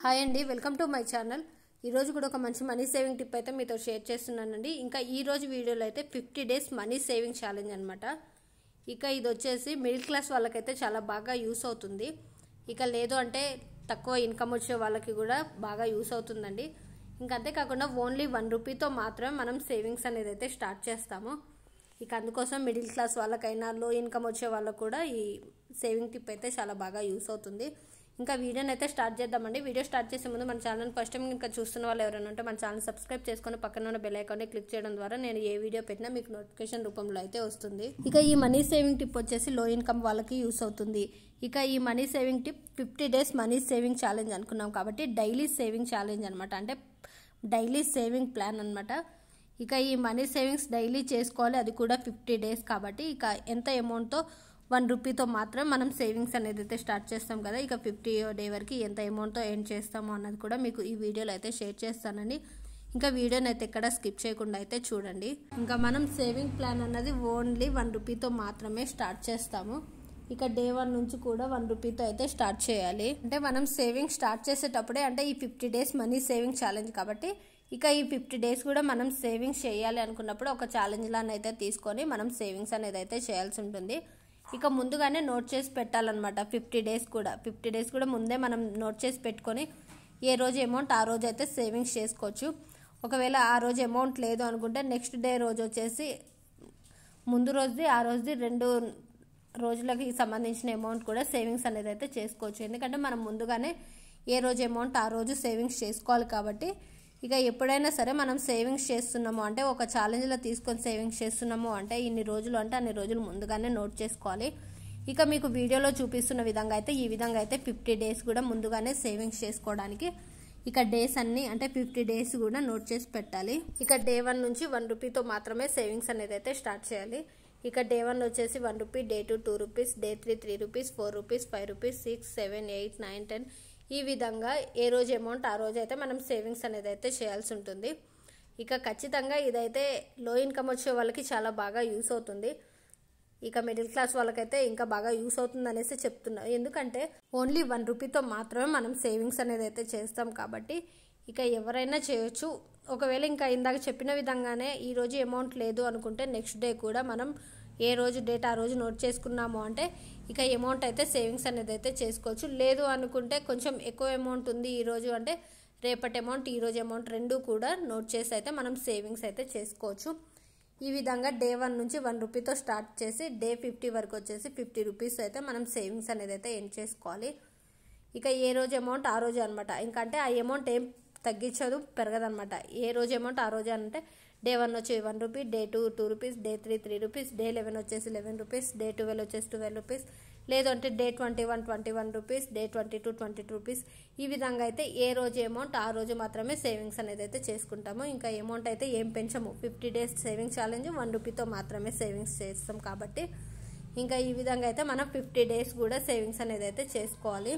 Hi అండి, welcome to my channel. ఈరోజు కూడా ఒక మంచి మనీ సేవింగ్ టిప్ అయితే మీతో షేర్ చేస్తున్నానండి. ఇంకా ఈరోజు వీడియోలో అయితే 50 డేస్ మనీ సేవింగ్ ఛాలెంజ్ అనమాట. ఇక ఇది వచ్చేసి మిడిల్ క్లాస్ వాళ్ళకైతే చాలా బాగా యూస్ అవుతుంది. ఇక లేదు అంటే తక్కువ ఇన్కమ్ వచ్చే వాళ్ళకి కూడా బాగా యూస్ అవుతుందండి. ఇంకా అంతేకాకుండా ఓన్లీ 1 రూపీతో మాత్రమే మనం సేవింగ్స్ అనేది అయితే స్టార్ట్ చేస్తాము. ఇక అందుకోసం మిడిల్ క్లాస్ వాళ్ళకైనా లో ఇన్కమ్ వచ్చే వాళ్ళకు కూడా ఈ సేవింగ్ టిప్ అయితే చాలా బాగా యూస్ అవుతుంది. ఇంకా వీడియోని అయితే స్టార్ట్ చేద్దామండి. వీడియో స్టార్ట్ చేసే ముందు మన ఛానల్ ఫస్ట్ టైం ఇంకా చూస్తున్న వాళ్ళు ఎవరైనా ఉంటే మన ఛానల్ సబ్స్క్రైబ్ చేసుకొని పక్కన ఉన్న బెల్ ఐకాన్ని క్లిక్ చేయడం ద్వారా నేను ఏ వీడియో పెట్టినా మీకు నోటిఫికేషన్ రూపంలో అయితే వస్తుంది. ఇక ఈ మనీ సేవింగ్ టిప్ వచ్చేసి లో ఇన్కమ్ వాళ్ళకి యూస్ అవుతుంది. ఇక ఈ money saving tip 50 days money saving challenge అనుకున్నాం కాబట్టి డైలీ సేవింగ్ ఛాలెంజ్ అనమాట. అంటే డైలీ సేవింగ్ ప్లాన్ అనమాట. ఇక ఈ మనీ సేవింగ్స్ డైలీ చేసుకోవాలి, అది కూడా 50 డేస్ కాబట్టి ఇక ఎంత అమౌంట్తో 1 రూపీతో మాత్రం మనం సేవింగ్స్ అనేది అయితే స్టార్ట్ చేస్తాం కదా. ఇక 50 డే వరకు ఎంత అమౌంట్తో ఎర్న్ చేస్తామో అన్నది కూడా మీకు ఈ వీడియోలో అయితే షేర్ చేస్తానండి. ఇంకా వీడియోని అయితే ఎక్కడ స్కిప్ చేయకుండా అయితే చూడండి. ఇంకా మనం సేవింగ్ ప్లాన్ అన్నది ఓన్లీ 1 రూపీతో మాత్రమే స్టార్ట్ చేస్తాము. ఇక డే 1 నుంచి కూడా 1 రూపీతో అయితే స్టార్ట్ చేయాలి. అంటే మనం సేవింగ్ స్టార్ట్ చేసేటప్పుడే అంటే ఈ 50 డేస్ మనీ సేవింగ్ ఛాలెంజ్ కాబట్టి ఇక ఈ 50 డేస్ కూడా మనం సేవింగ్స్ చేయాలి అనుకున్నప్పుడు ఒక ఛాలెంజ్ లాని అయితే తీసుకొని మనం సేవింగ్స్ అనేది అయితే చేయాల్సి ఉంటుంది. ఇక ముందుగానే నోట్ చేసి పెట్టాలన్నమాట. 50 డేస్ కూడా ముందే మనం నోట్ చేసి పెట్టుకొని ఏ రోజు అమౌంట్ ఆ రోజు అయితే సేవింగ్స్ చేసుకోవచ్చు. ఒకవేళ ఆ రోజు అమౌంట్ లేదు అనుకుంటే నెక్స్ట్ డే రోజు వచ్చేసి ముందు రోజుది ఆ రోజుది 2 రోజులకి సంబంధించిన అమౌంట్ కూడా సేవింగ్స్ అనేది అయితే చేసుకోవచ్చు. ఎందుకంటే మనం ముందుగానే ఏ రోజు అమౌంట్ ఆ రోజు సేవింగ్స్ చేసుకోవాలి కాబట్టి ఇక ఎప్పుడైనా సరే మనం సేవింగ్స్ చేస్తున్నాము అంటే ఒక ఛాలెంజ్లో తీసుకొని సేవింగ్స్ చేస్తున్నాము అంటే ఇన్ని రోజులు అంటే అన్ని రోజులు ముందుగానే నోట్ చేసుకోవాలి. ఇక మీకు వీడియోలో చూపిస్తున్న విధంగా అయితే ఈ విధంగా అయితే 50 డేస్ కూడా ముందుగానే సేవింగ్స్ చేసుకోవడానికి ఇక డేస్ అన్ని అంటే 50 డేస్ కూడా నోట్ చేసి పెట్టాలి. ఇక డే 1 నుంచి 1 రూపీతో మాత్రమే సేవింగ్స్ అనేది అయితే స్టార్ట్ చేయాలి. ఇక డే 1 వచ్చేసి 1 rupee, day 2 2 rupees, day 3 3 rupees, 4 rupees, 5 rupees, 6 7 8 9 10 ఈ విధంగా ఏ రోజు అమౌంట్ ఆ రోజు అయితే మనం సేవింగ్స్ అనేది అయితే చేయాల్సి ఉంటుంది. ఇక ఖచ్చితంగా ఇదైతే లో ఇన్కమ్ వచ్చే వాళ్ళకి చాలా బాగా యూస్ అవుతుంది. ఇక మిడిల్ క్లాస్ వాళ్ళకైతే ఇంకా బాగా యూస్ అవుతుంది అనేసి చెప్తున్నారు. ఎందుకంటే ఓన్లీ 1 రూపీతో మాత్రమే మనం సేవింగ్స్ అనేది అయితే చేస్తాం కాబట్టి ఇక ఎవరైనా చేయొచ్చు. ఒకవేళ ఇంకా ఇందాక చెప్పిన విధంగానే ఈ రోజు అమౌంట్ లేదు అనుకుంటే నెక్స్ట్ డే కూడా మనం ఏ రోజు డేట్ ఆ రోజు నోట్ చేసుకున్నాము అంటే ఇక అమౌంట్ అయితే సేవింగ్స్ అనేది అయితే చేసుకోవచ్చు. లేదు అనుకుంటే కొంచెం ఎక్కువ అమౌంట్ ఉంది ఈరోజు అంటే రేపటి అమౌంట్ ఈరోజు అమౌంట్ రెండు కూడా నోట్ చేసి అయితే మనం సేవింగ్స్ అయితే చేసుకోవచ్చు. ఈ విధంగా డే 1 నుంచి 1 రూపీతో స్టార్ట్ చేసి డే 50 వరకు వచ్చేసి 50 రూపీస్ అయితే మనం సేవింగ్స్ అనేది అయితే ఎండ్ చేసుకోవాలి. ఇక ఏ రోజు అమౌంట్ ఆ రోజు అనమాట. ఇంకంటే ఆ అమౌంట్ ఏం తగ్గించదు, పెరగదనమాట. ఏ రోజు అమౌంట్ ఆ రోజు అంటే డే 1 వచ్చి 1 rupee, day 2 2 rupees, day 3 3 rupees, day 11 వచ్చేసి 11 రూపీస్, డే 12 వచ్చేసి 12 రూపీస్, లేదు అంటే డే 21 21 రూపీస్, డే 22 22 రూపీస్. ఈ విధంగా అయితే ఏ రోజు అమౌంట్ ఆ రోజు మాత్రమే సేవింగ్స్ అనేది అయితే చేసుకుంటాము. ఇంకా అమౌంట్ అయితే ఏం పెంచము. 50 డేస్ సేవింగ్ ఛాలెంజ్ 1 రూపీతో మాత్రమే సేవింగ్స్ చేస్తాం కాబట్టి ఇంకా ఈ విధంగా అయితే మనం 50 డేస్ కూడా సేవింగ్స్ అనేది అయితే చేసుకోవాలి.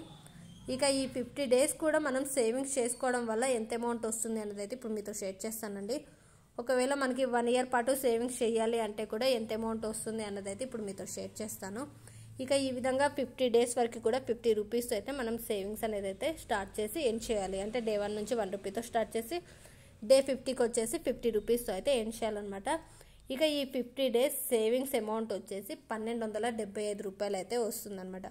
ఇక ఈ 50 డేస్ కూడా మనం సేవింగ్స్ చేసుకోవడం వల్ల ఎంత అమౌంట్ వస్తుంది అనేది అయితే ఇప్పుడు మీతో షేర్ చేస్తానండి. ఒకవేళ మనకి 1 ఇయర్ పాటు సేవింగ్స్ చేయాలి అంటే కూడా ఎంత అమౌంట్ వస్తుంది అన్నది అయితే ఇప్పుడు మీతో షేర్ చేస్తాను. ఇక ఈ విధంగా 50 డేస్ వరకు కూడా 50 రూపీస్ అయితే మనం సేవింగ్స్ అనేది అయితే స్టార్ట్ చేసి ఎండ్ చేయాలి. అంటే డే 1 నుంచి 1 రూపీతో స్టార్ట్ చేసి డే 50కి వచ్చేసి 50 రూపీస్తో అయితే ఎండ్ చేయాలన్నమాట. ఇక ఈ 50 డేస్ సేవింగ్స్ అమౌంట్ వచ్చేసి 1275 రూపాయలు అయితే వస్తుందన్నమాట.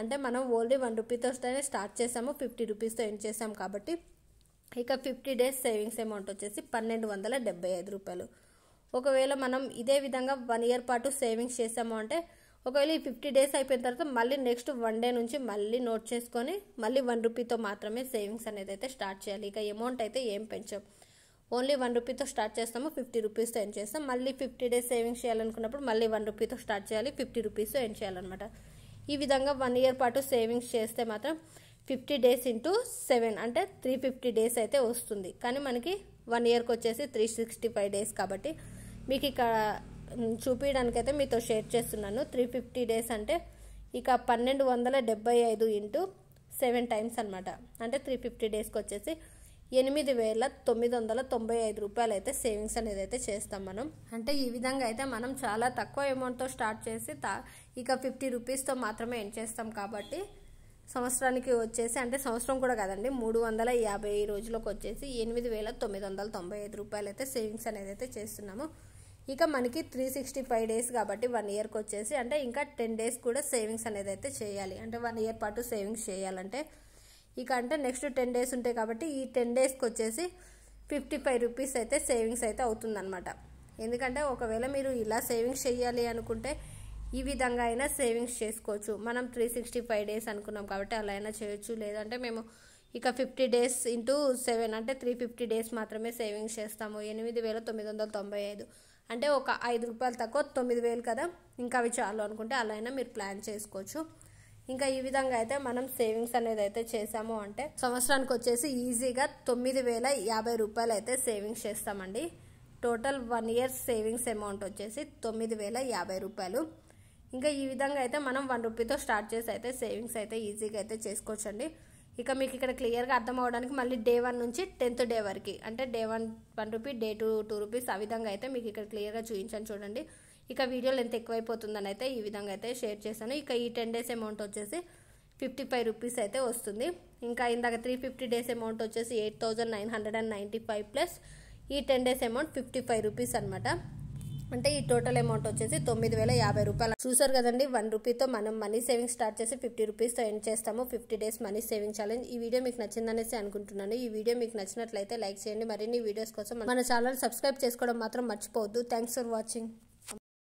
అంటే మనం ఓన్లీ 1 రూపీతో స్టార్ట్ చేసాము, 50 రూపీస్తో ఎండ్ చేసాం కాబట్టి ఇక 50 డేస్ సేవింగ్స్ అమౌంట్ వచ్చేసి 1275 రూపాయలు. ఒకవేళ మనం ఇదే విధంగా 1 ఇయర్ పాటు సేవింగ్స్ చేసాము అంటే ఒకవేళ ఈ 50 డేస్ అయిపోయిన తర్వాత మళ్ళీ నెక్స్ట్ 1 డే నుంచి మళ్ళీ నోట్ చేసుకొని మళ్ళీ 1 రూపీతో మాత్రమే సేవింగ్స్ అనేది అయితే స్టార్ట్ చేయాలి. ఇక అమౌంట్ అయితే ఏం పెంచాం, ఓన్లీ 1 రూపీతో స్టార్ట్ చేస్తాము, 50 రూపీస్తో ఎండ్ చేస్తాం. మళ్ళీ 50 డేస్ సేవింగ్స్ చేయాలనుకున్నప్పుడు మళ్ళీ 1 రూపీతో స్టార్ట్ చేయాలి, 50 రూపీస్తో ఎండ్ చేయాలన్నమాట. ఈ విధంగా 1 ఇయర్ పాటు సేవింగ్స్ చేస్తే మాత్రం 50 డేస్ ఇంటూ 7 అంటే 350 డేస్ అయితే వస్తుంది. కానీ మనకి 1 ఇయర్కి వచ్చేసి 365 డేస్ కాబట్టి మీకు ఇక్కడ చూపించడానికైతే మీతో షేర్ చేస్తున్నాను. 350 డేస్ అంటే ఇక 1275 ఇంటూ 7 టైమ్స్ అనమాట. అంటే 350 డేస్కి వచ్చేసి 8995 రూపాయలు అయితే సేవింగ్స్ అనేది అయితే చేస్తాం మనం. అంటే ఈ విధంగా అయితే మనం చాలా తక్కువ అమౌంట్తో స్టార్ట్ చేసి ఇక 50 రూపీస్తో మాత్రమే ఎండ్ చేస్తాం కాబట్టి సంవత్సరానికి వచ్చేసి అంటే సంవత్సరం కూడా కాదండి 350 రోజులకు వచ్చేసి 8,995 రూపాయలు అయితే సేవింగ్స్ అనేది అయితే చేస్తున్నాము. ఇక మనకి 365 డేస్ కాబట్టి 1 ఇయర్కి వచ్చేసి అంటే ఇంకా 10 డేస్ కూడా సేవింగ్స్ అనేది అయితే చేయాలి. అంటే 1 ఇయర్ పాటు సేవింగ్స్ చేయాలంటే ఇక అంటే నెక్స్ట్ 10 డేస్ ఉంటాయి కాబట్టి ఈ 10 డేస్కి వచ్చేసి 55 రూపీస్ అయితే సేవింగ్స్ అయితే అవుతుందన్నమాట. ఎందుకంటే ఒకవేళ మీరు ఇలా సేవింగ్స్ చేయాలి అనుకుంటే ఈ విధంగా అయినా సేవింగ్స్ చేసుకోవచ్చు. మనం 365 డేస్ అనుకున్నాం కాబట్టి అలా అయినా చేయొచ్చు. లేదంటే మేము ఇక 50 డేస్ ఇంటూ 7 అంటే 350 డేస్ మాత్రమే సేవింగ్స్ చేస్తాము. 8,995 అంటే ఒక 5 రూపాయలు తక్కువ 9,000 కదా, ఇంకా అవి చాలు అనుకుంటే అలా అయినా మీరు ప్లాన్ చేసుకోవచ్చు. ఇంకా ఈ విధంగా అయితే మనం సేవింగ్స్ అనేది అయితే చేసాము అంటే సంవత్సరానికి వచ్చేసి ఈజీగా 9,050 రూపాయలు అయితే సేవింగ్స్ చేస్తామండి. టోటల్ 1 ఇయర్ సేవింగ్స్ అమౌంట్ వచ్చేసి 9,050 రూపాయలు. ఇంకా ఈ విధంగా అయితే మనం 1 రూపీతో స్టార్ట్ చేసి అయితే సేవింగ్స్ అయితే ఈజీగా అయితే చేసుకోవచ్చండి. ఇక మీకు ఇక్కడ క్లియర్గా అర్థం అవ్వడానికి మళ్ళీ డే 1 నుంచి 10th డే వరకు అంటే డే 1 రూపీ, డే 2 2 రూపీస్ ఆ విధంగా అయితే మీకు ఇక్కడ క్లియర్గా చూపించాను చూడండి. ఇక వీడియోలు ఎంత ఎక్కువైపోతుందని అయితే ఈ విధంగా అయితే షేర్ చేశాను. ఇక ఈ 10 డేస్ అమౌంట్ వచ్చేసి 55 రూపీస్ అయితే వస్తుంది. ఇంకా ఇందాక 350 డేస్ అమౌంట్ వచ్చేసి 8,995 ప్లస్ ఈ 10 డేస్ అమౌంట్ 55 రూపీస్ అనమాట. అంటే ఈ టోటల్ అమౌంట్ వచ్చేసి 9,050 రూపాయలు. చూసారు కదండి, 1 రూపీతో మనం మనీ సేవింగ్ స్టార్ట్ చేసి 50 రూపీస్తో ఎండ్ చేస్తాము 50 డేస్ మనీ సేవింగ్ ఛాలెంజ్. ఈ వీడియో మీకు నచ్చిందనేసి అనుకుంటున్నాను. ఈ వీడియో మీకు నచ్చినట్లయితే లైక్ చేయండి. మరిన్ని వీడియోస్ కోసం మన ఛానల్ సబ్స్క్రైబ్ చేసుకోవడం మాత్రం మర్చిపోవద్దు. Thanks for watching.